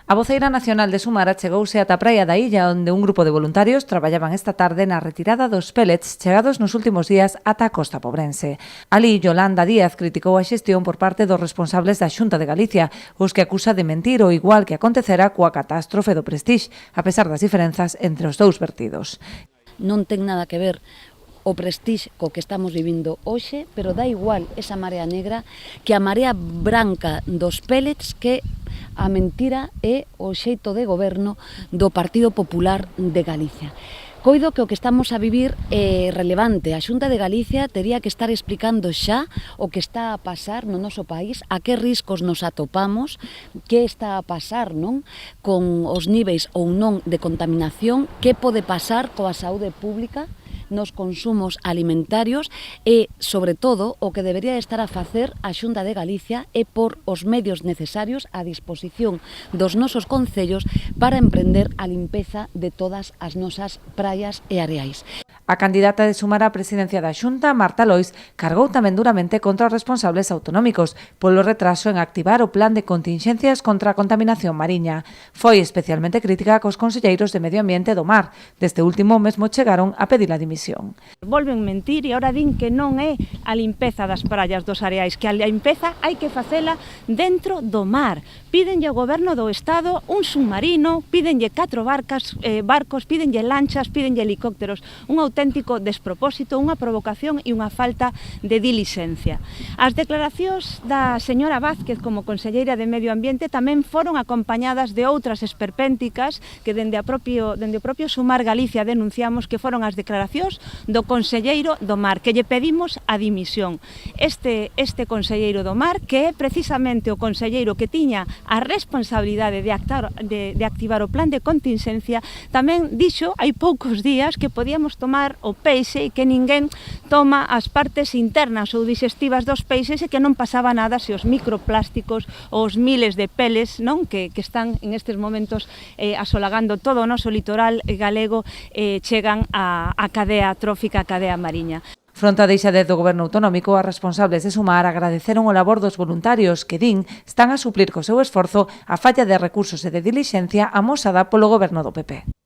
A voceira nacional de Sumar achegouse ata a praia da illa, onde un grupo de voluntarios traballaban esta tarde na retirada dos pellets chegados nos últimos días ata a costa pobrense. Ali, Yolanda Díaz criticou a xestión por parte dos responsables da Xunta de Galicia, os que acusa de mentir o igual que acontecera coa catástrofe do Prestige, a pesar das diferenzas entre os dous vertidos. Non ten nada que ver o Prestige co que estamos vivindo hoxe, pero dá igual esa marea negra que a marea branca dos pellets, que a mentira é o xeito de goberno do Partido Popular de Galicia. Coido que o que estamos a vivir é relevante. A Xunta de Galicia tería que estar explicando xa o que está a pasar no noso país, a que riscos nos atopamos, que está a pasar, non, con os níveis ou non de contaminación, que pode pasar coa saúde pública nos consumos alimentarios e, sobre todo, o que debería estar a facer a Xunta de Galicia é por os medios necesarios a disposición dos nosos concellos para emprender a limpeza de todas as nosas praias e areais. A candidata de Sumar á presidencia da Xunta, Marta Lois, cargou tamén duramente contra os responsables autonómicos polo retraso en activar o plan de continxencias contra a contaminación mariña. Foi especialmente crítica cos conselleiros de Medio Ambiente do Mar. Deste último mesmo chegaron a pedir a dimisión. Volven mentir e agora din que non é a limpeza das praias dos areais, que a limpeza hai que facela dentro do mar. Pídenlle ao goberno do Estado un submarino, pídenlle 4 barcos, pídenlle lanchas, pídenlle helicópteros. Un auténtico despropósito, unha provocación e unha falta de dilixencia. As declaracións da señora Vázquez como conselleira de Medio Ambiente tamén foron acompañadas de outras esperpénticas que dende o propio Sumar Galicia denunciamos, que foron as declaracións do conselleiro do Mar, que lle pedimos a dimisión. Este conselleiro do Mar, que é precisamente o conselleiro que tiña a responsabilidade de activar o plan de continxencia, tamén dixo hai poucos días que podíamos tomar o peixe e que ninguén toma as partes internas ou digestivas dos peixes e que non pasaba nada se os microplásticos ou os miles de peles, non, que están en estes momentos asolagando todo o noso litoral galego, chegan á cadea trófica, a cadea mariña. Fronte á deixadez do goberno autonómico, as responsables de Sumar agradeceron o labor dos voluntarios que, din, están a suplir co seu esforzo a falla de recursos e de dilixencia amosada polo goberno do PP.